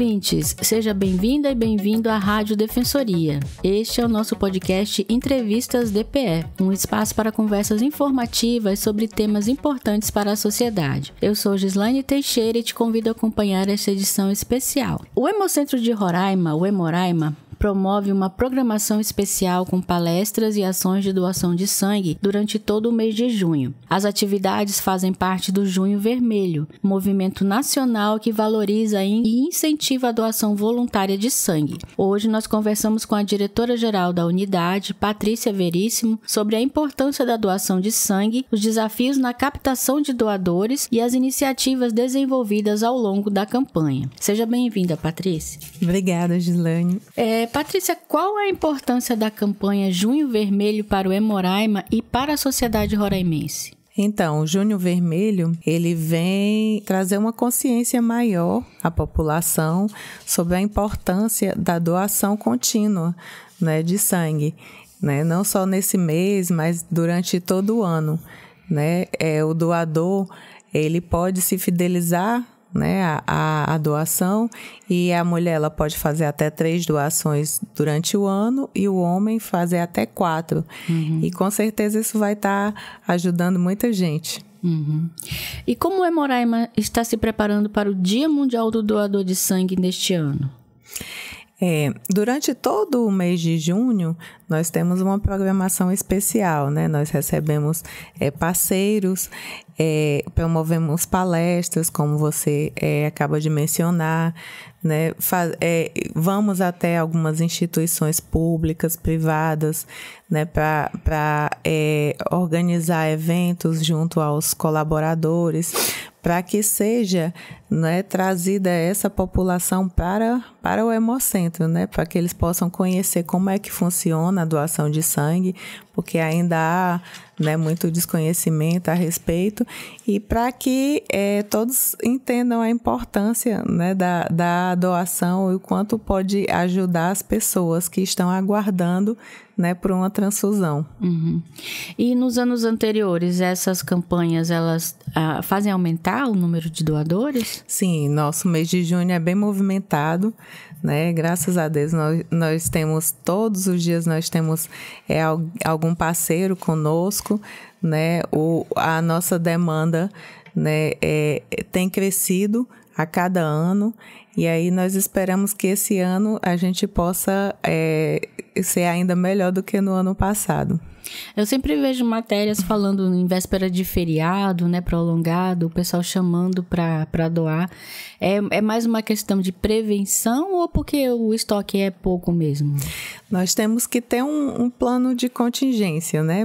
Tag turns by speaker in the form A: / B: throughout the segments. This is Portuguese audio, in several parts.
A: ouvintes, seja bem-vinda e bem-vindo à Rádio Defensoria. Este é o nosso podcast Entrevistas DPE, um espaço para conversas informativas sobre temas importantes para a sociedade. Eu sou Gislaine Teixeira e te convido a acompanhar esta edição especial. O Hemocentro de Roraima, o Hemoraima, promove uma programação especial com palestras e ações de doação de sangue durante todo o mês de junho. As atividades fazem parte do Junho Vermelho, movimento nacional que valoriza e incentiva a doação voluntária de sangue. Hoje nós conversamos com a diretora-geral da unidade, Patrícia Veríssimo, sobre a importância da doação de sangue, os desafios na captação de doadores e as iniciativas desenvolvidas ao longo da campanha. Seja bem-vinda, Patrícia.
B: Obrigada, Gislaine.
A: Patrícia, qual é a importância da campanha Junho Vermelho para o Hemoraima e para a sociedade roraimense?
B: Então, o Junho Vermelho, ele vem trazer uma consciência maior à população sobre a importância da doação contínua, né, de sangue, né? Não só nesse mês, mas durante todo o ano, né? O doador, ele pode se fidelizar, né, a doação, e a mulher ela pode fazer até 3 doações durante o ano e o homem fazer até 4. E com certeza isso vai estar ajudando muita gente.
A: E como o Hemoraima está se preparando para o Dia Mundial do Doador de Sangue neste ano?
B: Durante todo o mês de junho, nós temos uma programação especial, né? Nós recebemos parceiros, promovemos palestras, como você acaba de mencionar, né? Vamos até algumas instituições públicas, privadas, né? Para organizar eventos junto aos colaboradores, para que seja, né, trazida essa população para o Hemocentro, né, para que eles possam conhecer como é que funciona a doação de sangue, porque ainda há, né, muito desconhecimento a respeito, e para que todos entendam a importância, né, da doação e o quanto pode ajudar as pessoas que estão aguardando, né, por uma transfusão.
A: E nos anos anteriores, essas campanhas, elas fazem aumentar o número de doadores?
B: Sim, nosso mês de junho é bem movimentado, né? Graças a Deus, nós temos, todos os dias nós temos algum parceiro conosco, né? A nossa demanda, né, tem crescido a cada ano, e aí nós esperamos que esse ano a gente possa ser ainda melhor do que no ano passado.
A: Eu sempre vejo matérias falando em véspera de feriado, né, prolongado, o pessoal chamando para doar. É mais uma questão de prevenção ou porque o estoque é pouco mesmo?
B: Nós temos que ter um plano de contingência, né?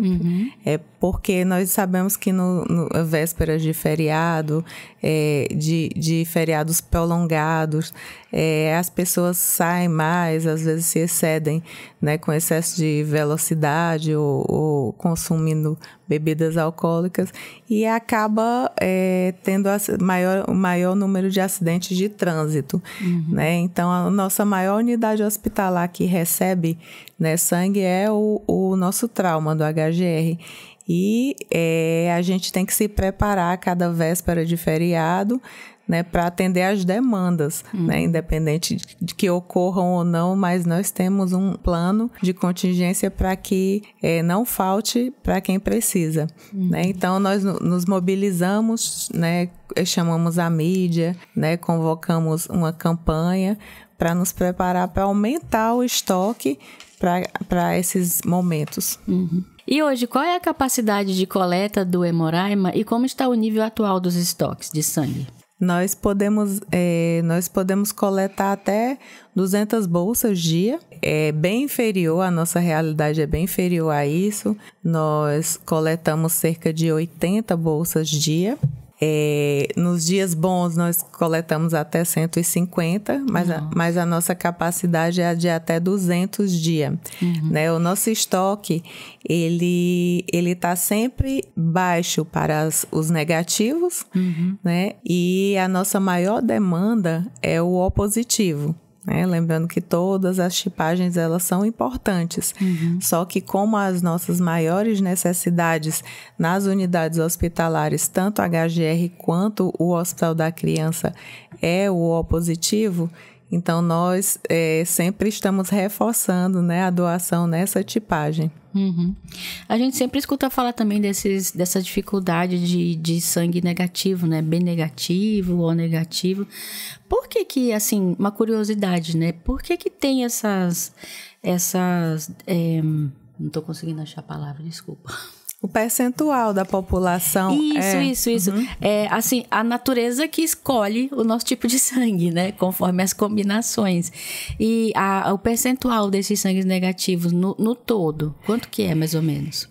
B: Porque nós sabemos que no vésperas de feriado, de feriados prolongados, as pessoas saem mais, às vezes se excedem, né, com excesso de velocidade ou consumindo bebidas alcoólicas, e acaba tendo o maior número de acidentes de trânsito, né? Então, a nossa maior unidade hospitalar que recebe, né, sangue é o nosso trauma do HGR. E a gente tem que se preparar a cada véspera de feriado, né, para atender às demandas, né, independente de que ocorram ou não, mas nós temos um plano de contingência para que não falte para quem precisa. Né? Então, nós nos mobilizamos, né, chamamos a mídia, né, convocamos uma campanha para nos preparar para aumentar o estoque para esses momentos.
A: E hoje, qual é a capacidade de coleta do Hemoraima e como está o nível atual dos estoques de sangue?
B: Nós podemos coletar até 200 bolsas dia. É bem inferior, a nossa realidade é bem inferior a isso. Nós coletamos cerca de 80 bolsas dia. Nos dias bons nós coletamos até 150, mas a nossa capacidade é de até 200 dias. Né? O nosso estoque, ele está sempre baixo para os negativos, né? E a nossa maior demanda é o O positivo. Né? Lembrando que todas as tipagens elas são importantes, só que como as nossas maiores necessidades nas unidades hospitalares, tanto HGR quanto o Hospital da Criança é o O positivo, Então, nós sempre estamos reforçando, né, a doação nessa tipagem.
A: Uhum. A gente sempre escuta falar também dessa dificuldade de sangue negativo, né? B negativo, O negativo. Por que assim, uma curiosidade, né? Por que tem essas não estou conseguindo achar a palavra, desculpa.
B: O percentual da população.
A: Isso.
B: Uhum.
A: É assim, a natureza que escolhe o nosso tipo de sangue, né? Conforme as combinações. E o percentual desses sangues negativos no todo, quanto que é, mais ou menos?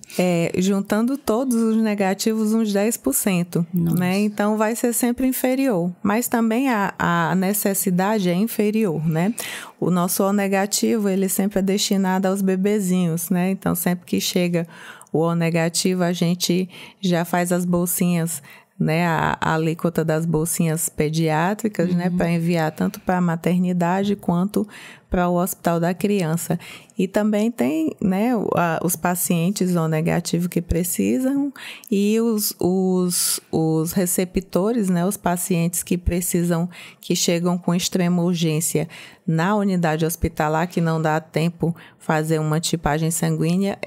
B: Juntando todos os negativos, uns 10%. Né? Então, vai ser sempre inferior. Mas também a necessidade é inferior, né? O nosso O negativo, ele sempre é destinado aos bebezinhos, né? Então, sempre que chega o O negativo, a gente já faz as bolsinhas, né, a alíquota das bolsinhas pediátricas, né, para enviar tanto para a maternidade quanto para o hospital da criança. E também tem, né, os pacientes O negativo que precisam e os receptores, né, os pacientes que precisam, que chegam com extrema urgência na unidade hospitalar, que não dá tempo fazer uma tipagem sanguínea,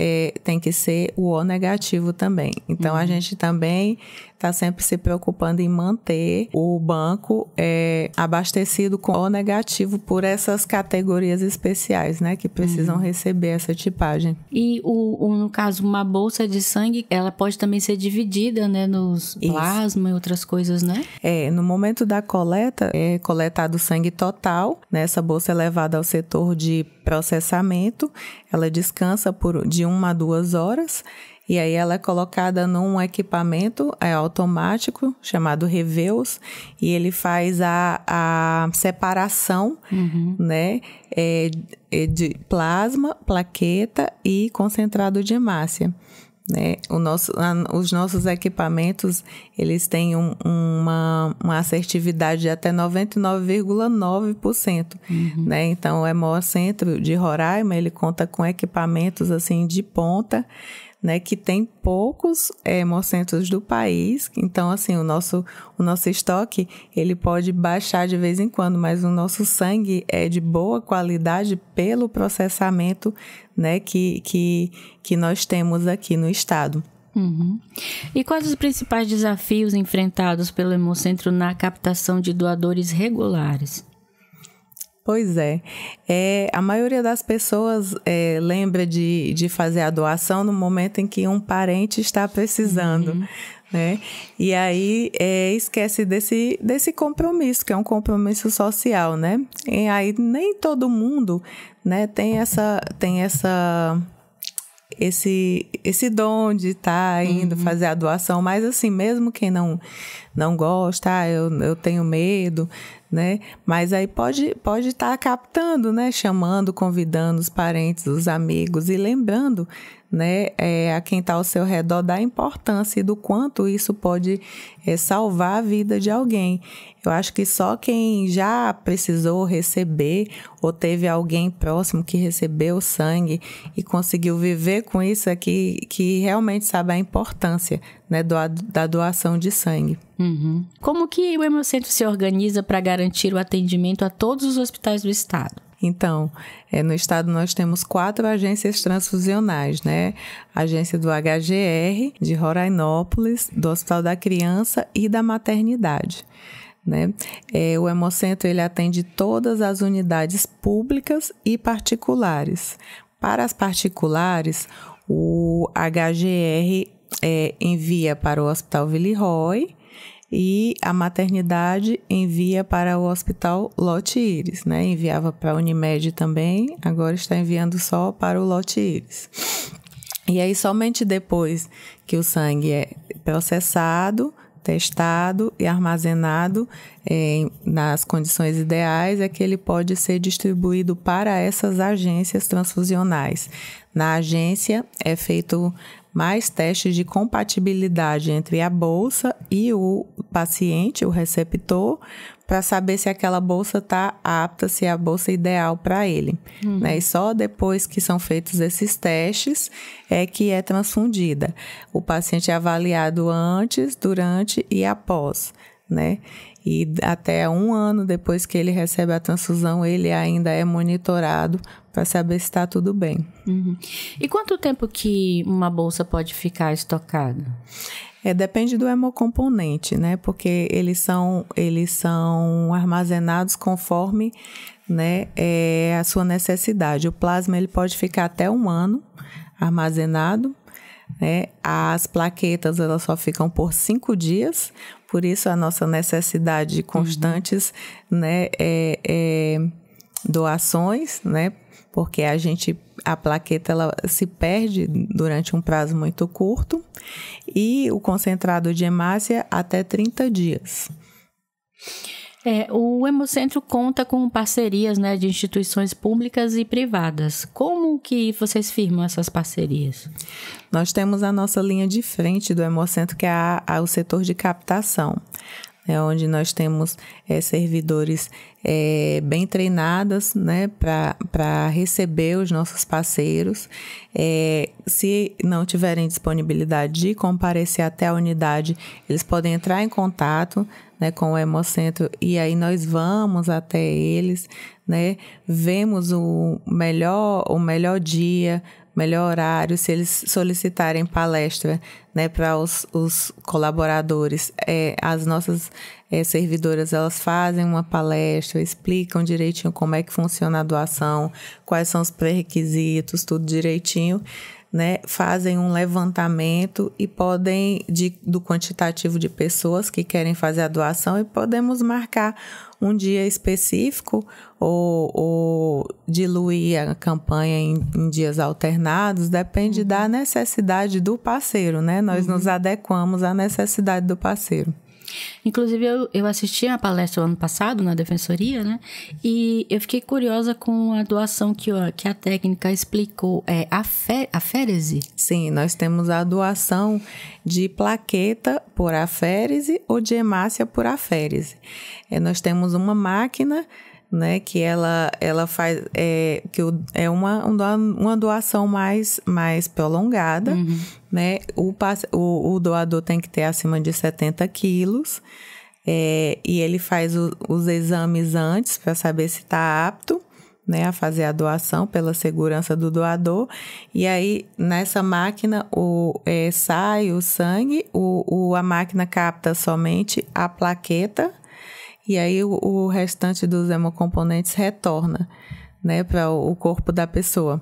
B: tem que ser o O negativo também. Então, a gente também está sempre se preocupando em manter o banco abastecido com O negativo por essas categorias especiais, né, que precisam receber essa tipagem.
A: E, no caso, uma bolsa de sangue, ela pode também ser dividida, né, nos plasma e outras coisas, né?
B: No momento da coleta, é coletado sangue total, né, essa bolsa é levada ao setor de processamento, ela descansa de 1 a 2 horas, e aí ela é colocada num equipamento automático chamado Reveus, e ele faz a separação, né, de plasma, plaqueta e concentrado de hemácia. Né? Os nossos equipamentos, eles têm uma assertividade de até 99,9%. Né? Então, o Hemocentro de Roraima, ele conta com equipamentos assim, de ponta, né, que tem poucos hemocentros do país. Então, assim, o nosso estoque, ele pode baixar de vez em quando, mas o nosso sangue é de boa qualidade pelo processamento, né, que nós temos aqui no estado.
A: E quais os principais desafios enfrentados pelo Hemocentro na captação de doadores regulares?
B: Pois a maioria das pessoas lembra de fazer a doação no momento em que um parente está precisando, né? E aí esquece desse compromisso, que é um compromisso social, né? E aí nem todo mundo, né, tem esse dom de estar indo fazer a doação, mas assim, mesmo quem não gosta, eu tenho medo, né? Mas aí pode estar captando, né? Chamando, convidando os parentes, os amigos e lembrando, né, a quem está ao seu redor da importância e do quanto isso pode salvar a vida de alguém. Eu acho que só quem já precisou receber ou teve alguém próximo que recebeu sangue e conseguiu viver com isso que realmente sabe a importância, né, da doação de sangue.
A: Como que o Hemocentro se organiza para garantir o atendimento a todos os hospitais do estado?
B: Então, no estado nós temos 4 agências transfusionais, né? A agência do HGR, de Rorainópolis, do Hospital da Criança e da Maternidade, né? O Hemocentro, ele atende todas as unidades públicas e particulares. Para as particulares, o HGR envia para o Hospital Villeroy, e a maternidade envia para o Hospital Lote Íris, né? Enviava para a Unimed também, agora está enviando só para o Lote Íris. E aí, somente depois que o sangue é processado, testado e armazenado nas condições ideais, é que ele pode ser distribuído para essas agências transfusionais. Na agência é feito mais testes de compatibilidade entre a bolsa e o paciente, o receptor, para saber se aquela bolsa está apta, se é a bolsa ideal para ele. Né? E só depois que são feitos esses testes é que é transfundida. O paciente é avaliado antes, durante e após. né? E até 1 ano depois que ele recebe a transfusão, ele ainda é monitorado para saber se está tudo bem.
A: Uhum. E quanto tempo que uma bolsa pode ficar estocada?
B: Depende do hemocomponente, né? Porque eles são armazenados conforme, né, a sua necessidade. O plasma ele pode ficar até 1 ano armazenado, né? As plaquetas elas só ficam por 5 dias, por isso a nossa necessidade de constantes, né, doações, né? Porque a plaqueta ela se perde durante um prazo muito curto, e o concentrado de hemácia até 30 dias.
A: O Hemocentro conta com parcerias, né, de instituições públicas e privadas. Como que vocês firmam essas parcerias?
B: Nós temos a nossa linha de frente do Hemocentro, que é o setor de captação, onde nós temos servidores bem treinadas, né, para receber os nossos parceiros. Se não tiverem disponibilidade de comparecer até a unidade, eles podem entrar em contato, né, com o Hemocentro, e aí nós vamos até eles, né, vemos o melhor dia, melhor horário. Se eles solicitarem palestra, né, para os colaboradores, as nossas servidoras, elas fazem uma palestra, explicam direitinho como é que funciona a doação, quais são os pré-requisitos, tudo direitinho, né? Fazem um levantamento e podem, do quantitativo de pessoas que querem fazer a doação, e podemos marcar um dia específico ou diluir a campanha em dias alternados, depende da necessidade do parceiro, né? Nós nos adequamos à necessidade do parceiro.
A: Inclusive, eu assisti a palestra ano passado na Defensoria, né? E eu fiquei curiosa com a doação que a técnica explicou. Aférese?
B: Sim, nós temos a doação de plaqueta por aférese ou de hemácia por aférese. Nós temos uma máquina, né, que ela faz uma doação mais prolongada, né? O doador tem que ter acima de 70 quilos, e ele faz os exames antes para saber se está apto, né, a fazer a doação, pela segurança do doador. E aí nessa máquina sai o sangue, a máquina capta somente a plaqueta, e aí o restante dos hemocomponentes retorna, né, para o corpo da pessoa.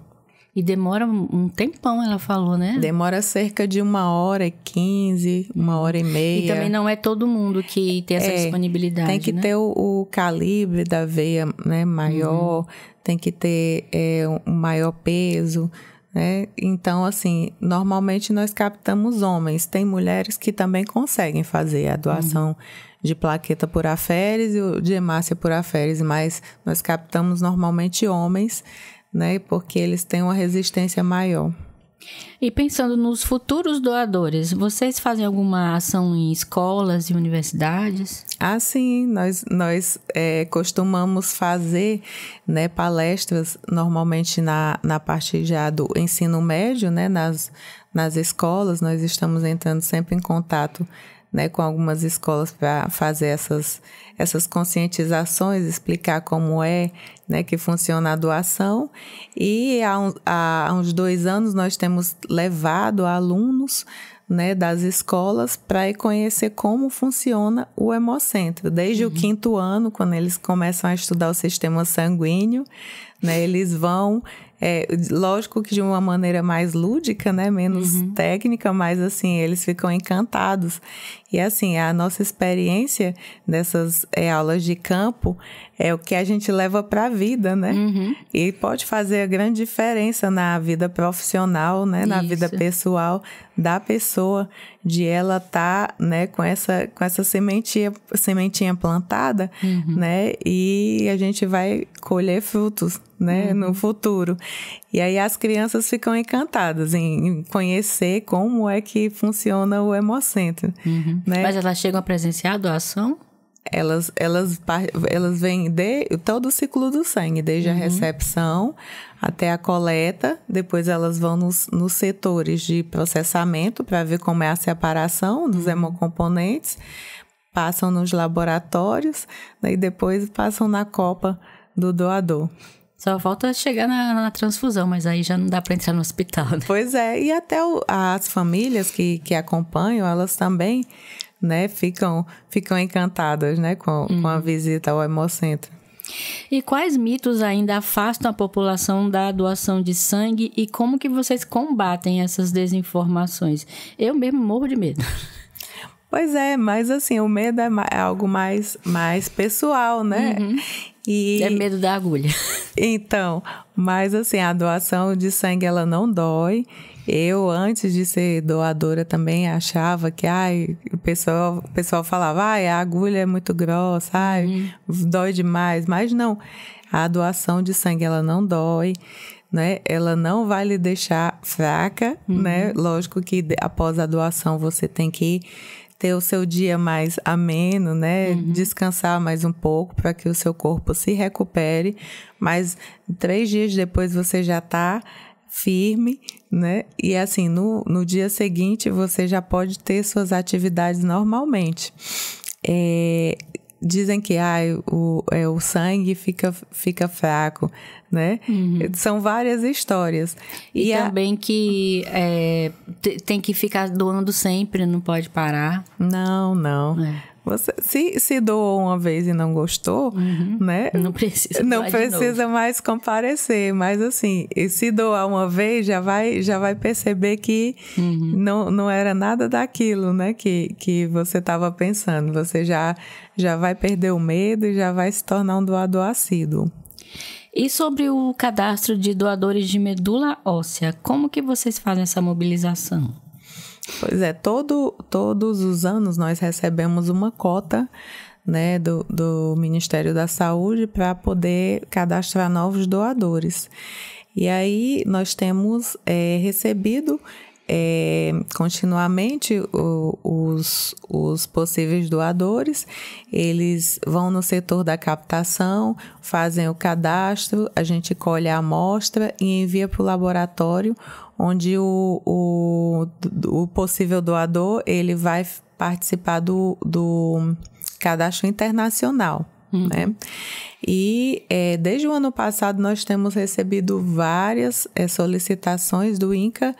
A: E demora um tempão, ela falou, né?
B: Demora cerca de 1h15, 1h30.
A: E também não é todo mundo que tem essa disponibilidade,
B: tem que, né, ter o calibre da veia, né, maior, tem que ter um maior peso, né? Então, assim, normalmente nós captamos homens. Tem mulheres que também conseguem fazer a doação de plaqueta por aférese ou de hemácia por aférese, mas nós captamos normalmente homens, né, porque eles têm uma resistência maior.
A: E pensando nos futuros doadores, vocês fazem alguma ação em escolas e universidades?
B: Sim, nós costumamos fazer, né, palestras normalmente na parte já do ensino médio, né, nas escolas. Nós estamos entrando sempre em contato, né, com algumas escolas para fazer essas conscientizações, explicar como né, que funciona a doação. E há uns 2 anos nós temos levado alunos, né, das escolas para conhecer como funciona o Hemocentro. Desde o 5º ano, quando eles começam a estudar o sistema sanguíneo, né, eles vão... lógico que de uma maneira mais lúdica, né, menos técnica, mas assim, eles ficam encantados. E assim, a nossa experiência dessas aulas de campo é o que a gente leva para a vida, né? E pode fazer a grande diferença na vida profissional, né? Na vida pessoal da pessoa, de ela estar, né, com essa sementinha plantada, né? E a gente vai colher frutos, né, no futuro. E aí as crianças ficam encantadas em conhecer como é que funciona o Hemocentro. Né?
A: Mas elas chegam a presenciar a doação?
B: Elas vêm de todo o ciclo do sangue, desde a recepção até a coleta. Depois elas vão nos setores de processamento para ver como é a separação dos hemocomponentes, passam nos laboratórios, né, e depois passam na copa do doador.
A: Só falta chegar na transfusão, mas aí já não dá para entrar no hospital, né?
B: Pois é, e até as famílias que acompanham, elas também, né, ficam encantadas, né, com a visita ao Hemocentro.
A: E quais mitos ainda afastam a população da doação de sangue e como que vocês combatem essas desinformações? Eu mesmo morro de medo.
B: Pois é, mas assim, o medo é algo mais pessoal, né?
A: É medo da agulha.
B: Então, mas assim, a doação de sangue, ela não dói. Eu, antes de ser doadora, também achava que o pessoal falava, a agulha é muito grossa, dói demais. Mas não, a doação de sangue, ela não dói, né? Ela não vai lhe deixar fraca, né? Lógico que após a doação você tem que ter o seu dia mais ameno, né? Descansar mais um pouco para que o seu corpo se recupere. Mas 3 dias depois você já está firme, né? E assim, no dia seguinte você já pode ter suas atividades normalmente. Dizem que o sangue fica fraco, né? São várias histórias.
A: E também que tem que ficar doando sempre, não pode parar.
B: Não. Você, se doou uma vez e não gostou, né?
A: Não precisa
B: mais comparecer. Mas assim, se doar uma vez, já vai perceber que não era nada daquilo, né? Que você estava pensando. Você já vai perder o medo e já vai se tornar um doador assíduo.
A: E sobre o cadastro de doadores de medula óssea, como que vocês fazem essa mobilização?
B: Pois é, todos os anos nós recebemos uma cota, né, do Ministério da Saúde para poder cadastrar novos doadores. E aí nós temos recebido continuamente os possíveis doadores. Eles vão no setor da captação, fazem o cadastro, a gente colhe a amostra e envia para o laboratório, onde o possível doador ele vai participar do cadastro internacional. Né? E desde o ano passado nós temos recebido várias solicitações do INCA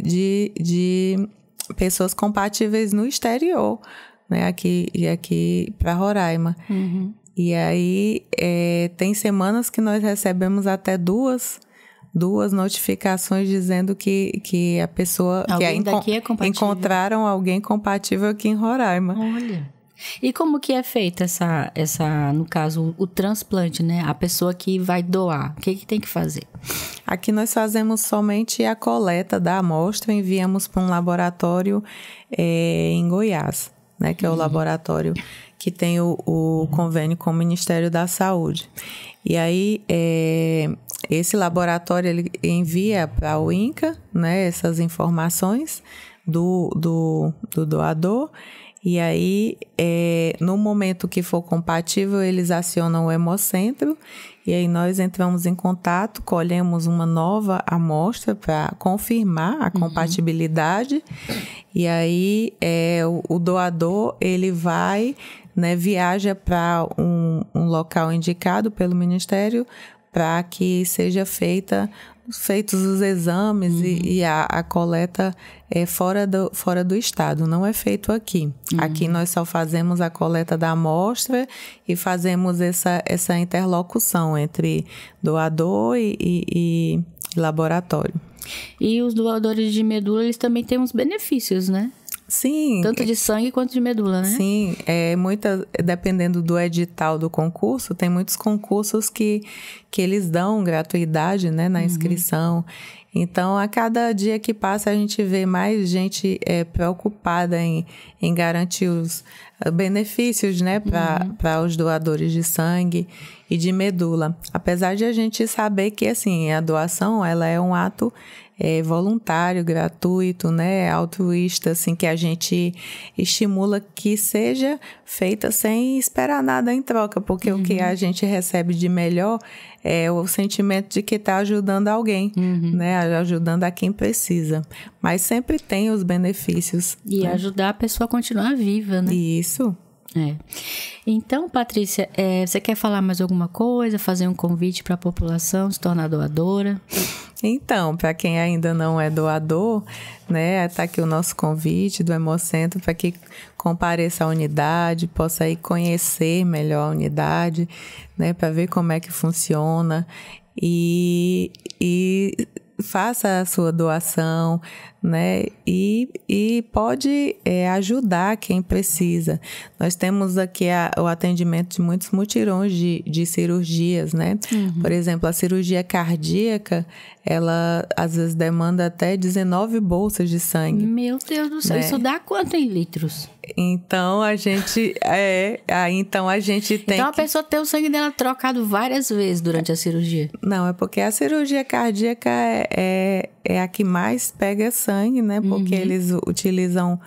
B: de pessoas compatíveis no exterior, né? aqui para Roraima. E aí tem semanas que nós recebemos até duas notificações dizendo que a pessoa encontraram alguém compatível aqui em Roraima.
A: Olha. E como que é feita essa, no caso, o transplante, né? A pessoa que vai doar, o que tem que fazer?
B: Aqui nós fazemos somente a coleta da amostra, enviamos para um laboratório em Goiás, né? Que é o laboratório que tem o convênio com o Ministério da Saúde. E aí, esse laboratório ele envia para o INCA, né? Essas informações do doador. E aí, no momento que for compatível, eles acionam o Hemocentro e aí nós entramos em contato, colhemos uma nova amostra para confirmar a compatibilidade. E aí, o doador, ele vai, né, viaja para um local indicado pelo Ministério para que seja feitos os exames e a coleta fora do estado, não é feito aqui. Aqui nós só fazemos a coleta da amostra e fazemos essa interlocução entre doador e laboratório. E
A: os doadores de medula, eles também têm uns benefícios, né?
B: Sim.
A: Tanto de sangue quanto de medula, né?
B: Sim, dependendo do edital do concurso, tem muitos concursos que eles dão gratuidade, né, na inscrição. Então, a cada dia que passa, a gente vê mais gente preocupada em garantir os benefícios, né, para os doadores de sangue e de medula. Apesar de a gente saber que, assim, a doação, ela é um ato voluntário, gratuito, né, altruísta, assim, que a gente estimula que seja feita sem esperar nada em troca, porque o que a gente recebe de melhor é o sentimento de que está ajudando alguém, né, ajudando a quem precisa. Mas sempre tem os benefícios.
A: E
B: né?
A: ajudar a pessoa a continuar viva, né?
B: Isso.
A: Então, Patrícia, você quer falar mais alguma coisa, fazer um convite para a população se tornar doadora?
B: Então, para quem ainda não é doador, né, está aqui o nosso convite do Hemocentro para que compareça à unidade, possa ir conhecer melhor a unidade, né, para ver como é que funciona e faça a sua doação, né? E pode ajudar quem precisa. Nós temos aqui o atendimento de muitos mutirões de cirurgias, né? Por exemplo, a cirurgia cardíaca, ela às vezes demanda até 19 bolsas de sangue.
A: Meu Deus do céu, isso dá quanto em litros?
B: Então a gente tem.
A: Então a pessoa tem o sangue dela trocado várias vezes durante a cirurgia?
B: Não, é porque a cirurgia cardíaca é a que mais pega sangue, né? Porque eles utilizam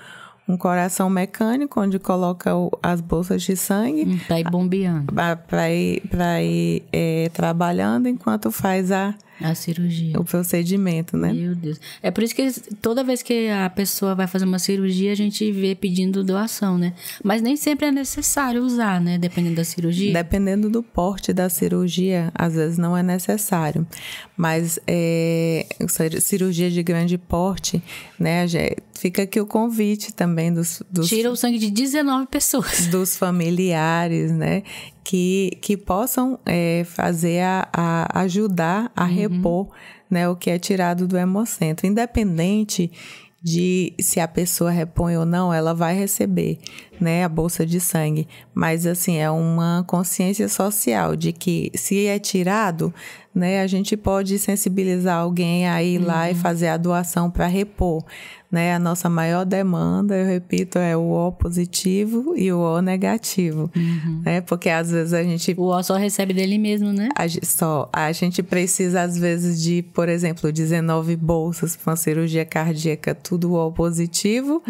B: um coração mecânico, onde coloca as bolsas de sangue.
A: Para ir bombeando.
B: Para ir trabalhando enquanto faz a cirurgia. O procedimento, né?
A: Meu Deus. É por isso que toda vez que a pessoa vai fazer uma cirurgia, a gente vê pedindo doação, né? Mas nem sempre é necessário usar, né? Dependendo da cirurgia.
B: Dependendo do porte da cirurgia, às vezes não é necessário. Mas cirurgia de grande porte, né? Fica aqui o convite também dos
A: tira o sangue de 19 pessoas.
B: Dos familiares, né? Que possam fazer ajudar a repor, né, o que é tirado do Hemocentro. Independente de se a pessoa repõe ou não, ela vai receber, né, a bolsa de sangue. Mas, assim, é uma consciência social de que se é tirado, né, a gente pode sensibilizar alguém a ir lá e fazer a doação para repor, né? A nossa maior demanda, eu repito, é o O positivo e o O negativo, né? Porque às vezes
A: o O só recebe dele mesmo, né?
B: A gente precisa às vezes de, por exemplo, 19 bolsas para uma cirurgia cardíaca, tudo O positivo,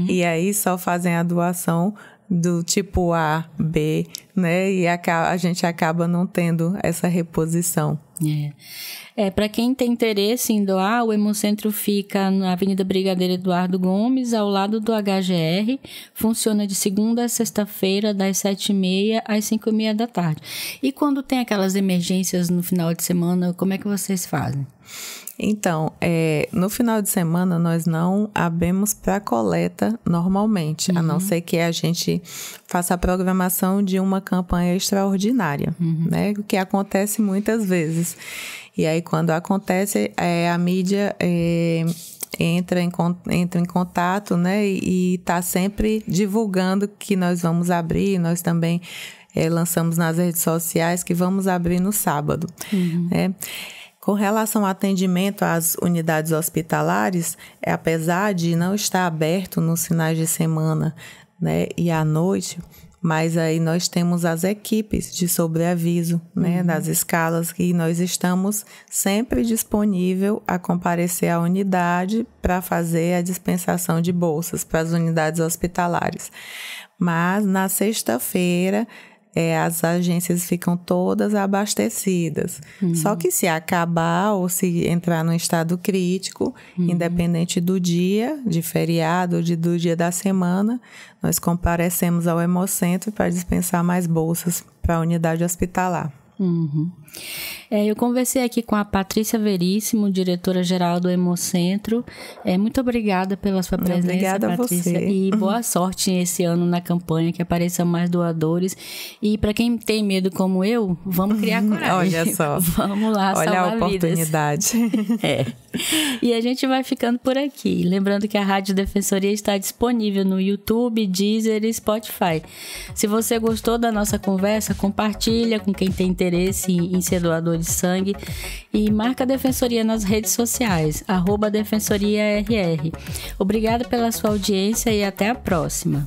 B: e aí só fazem a doação do tipo A, B, né? E a gente acaba não tendo essa reposição.
A: Para quem tem interesse em doar, o Hemocentro fica na Avenida Brigadeiro Eduardo Gomes, ao lado do HGR. Funciona de segunda a sexta-feira, das 7h30 às 5h30 da tarde. E quando tem aquelas emergências no final de semana, como é que vocês fazem?
B: Então, no final de semana nós não abrimos para coleta normalmente, a não ser que a gente faça a programação de uma campanha extraordinária, né? O que acontece muitas vezes. E aí, quando acontece, a mídia entra em contato, né? E está sempre divulgando que nós vamos abrir. Nós também lançamos nas redes sociais que vamos abrir no sábado, né? Com relação ao atendimento às unidades hospitalares, apesar de não estar aberto nos finais de semana, né, e à noite, mas aí nós temos as equipes de sobreaviso, né, das escalas, que nós estamos sempre disponível a comparecer à unidade para fazer a dispensação de bolsas para as unidades hospitalares. Mas na sexta-feira, as agências ficam todas abastecidas. Só que se acabar ou se entrar num estado crítico, independente do dia, de feriado ou do dia da semana, nós comparecemos ao Hemocentro para dispensar mais bolsas para a unidade hospitalar.
A: Eu conversei aqui com a Patrícia Veríssimo, diretora-geral do Hemocentro. Muito obrigada pela sua presença,
B: obrigada,
A: Patrícia.
B: A você.
A: E boa sorte esse ano na campanha, que apareçam mais doadores. E para quem tem medo como eu, vamos criar coragem.
B: Olha só.
A: Vamos lá,
B: olha
A: salvar
B: a oportunidade.
A: Vidas. E a gente vai ficando por aqui. Lembrando que a Rádio Defensoria está disponível no YouTube, Deezer e Spotify. Se você gostou da nossa conversa, compartilha com quem tem interesse em ser doador de sangue e marca a Defensoria nas redes sociais, @DefensoriaRR. Obrigada pela sua audiência e até a próxima.